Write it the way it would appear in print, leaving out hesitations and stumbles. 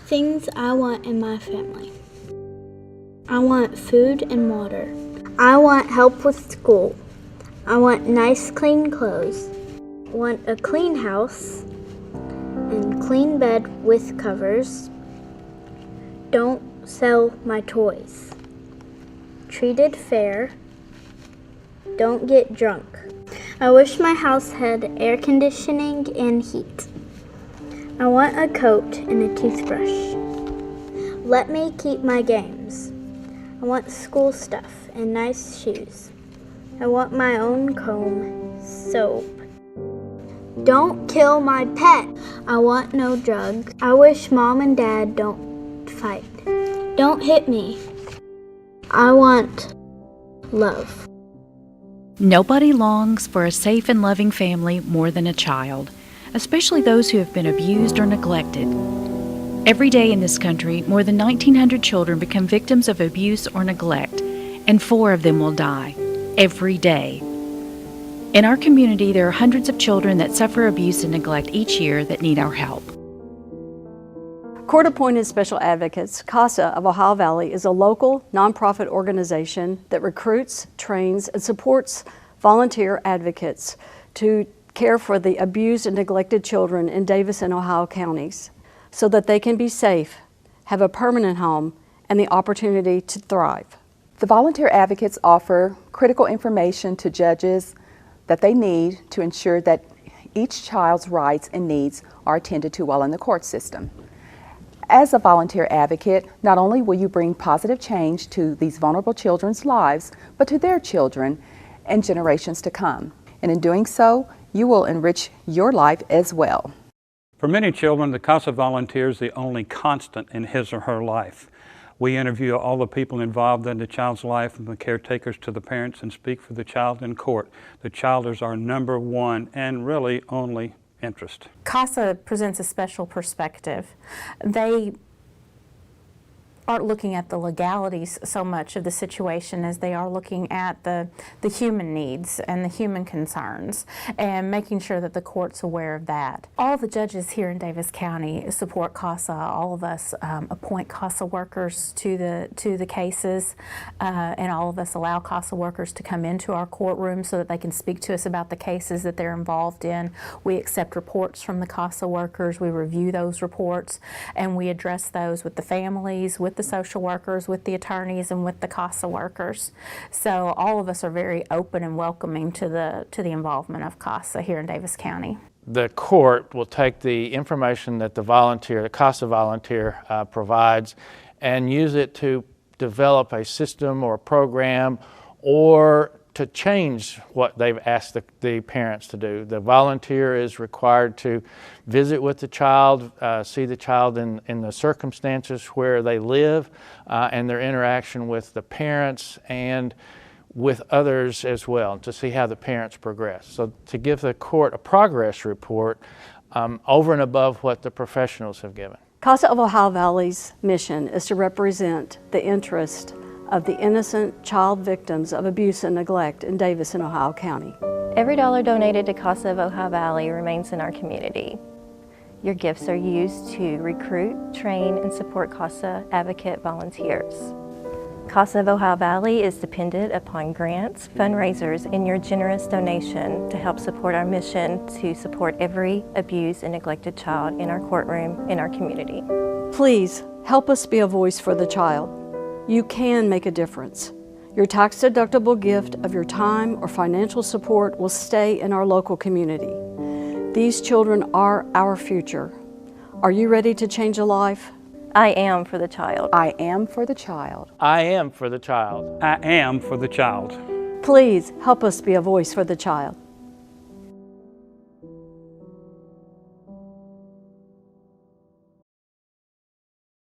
Things I want in my family. I want food and water. I want help with school. I want nice, clean clothes. I want a clean house and clean bed with covers. Don't sell my toys. Treated fair. Don't get drunk. I wish my house had air conditioning and heat. I want a coat and a toothbrush. Let me keep my games. I want school stuff and nice shoes. I want my own comb, soap. Don't kill my pet. I want no drugs. I wish Mom and Dad don't fight. Don't hit me. I want love. Nobody longs for a safe and loving family more than a child, especially those who have been abused or neglected. Every day in this country, more than 1,900 children become victims of abuse or neglect, and 4 of them will die every day. In our community, there are hundreds of children that suffer abuse and neglect each year that need our help. Court-appointed Special Advocates, CASA of Ohio Valley, is a local nonprofit organization that recruits, trains, and supports volunteer advocates to care for the abused and neglected children in Davis and Ohio counties so that they can be safe, have a permanent home, and the opportunity to thrive. The volunteer advocates offer critical information to judges that they need to ensure that each child's rights and needs are attended to while in the court system. As a volunteer advocate, not only will you bring positive change to these vulnerable children's lives, but to their children and generations to come. And in doing so, you will enrich your life as well. For many children, the CASA volunteer is the only constant in his or her life. We interview all the people involved in the child's life, from the caretakers to the parents, and speak for the child in court. The child is our number one and really only interest. CASA presents a special perspective. They aren't looking at the legalities so much of the situation as they are looking at the human needs and the human concerns and making sure that the court's aware of that. All the judges here in Davis County support CASA. All of us appoint CASA workers to the cases, and all of us allow CASA workers to come into our courtroom so that they can speak to us about the cases that they're involved in. We accept reports from the CASA workers, we review those reports, and we address those with the families, with the social workers, with the attorneys, and with the CASA workers. So all of us are very open and welcoming to the involvement of CASA here in Davis County. The court will take the information that the CASA volunteer provides and use it to develop a system or a program or to change what they've asked the parents to do. The volunteer is required to visit with the child, see the child in the circumstances where they live, and their interaction with the parents and with others as well, to see how the parents progress. So to give the court a progress report over and above what the professionals have given. CASA of Ohio Valley's mission is to represent the interest of the innocent child victims of abuse and neglect in Davis and Ohio County. Every dollar donated to CASA of Ohio Valley remains in our community. Your gifts are used to recruit, train, and support CASA advocate volunteers. CASA of Ohio Valley is dependent upon grants, fundraisers, and your generous donation to help support our mission to support every abused and neglected child in our courtroom in our community. Please help us be a voice for the child. You can make a difference. Your tax-deductible gift of your time or financial support will stay in our local community. These children are our future. Are you ready to change a life? I am for the child. I am for the child. I am for the child. I am for the child. Please help us be a voice for the child.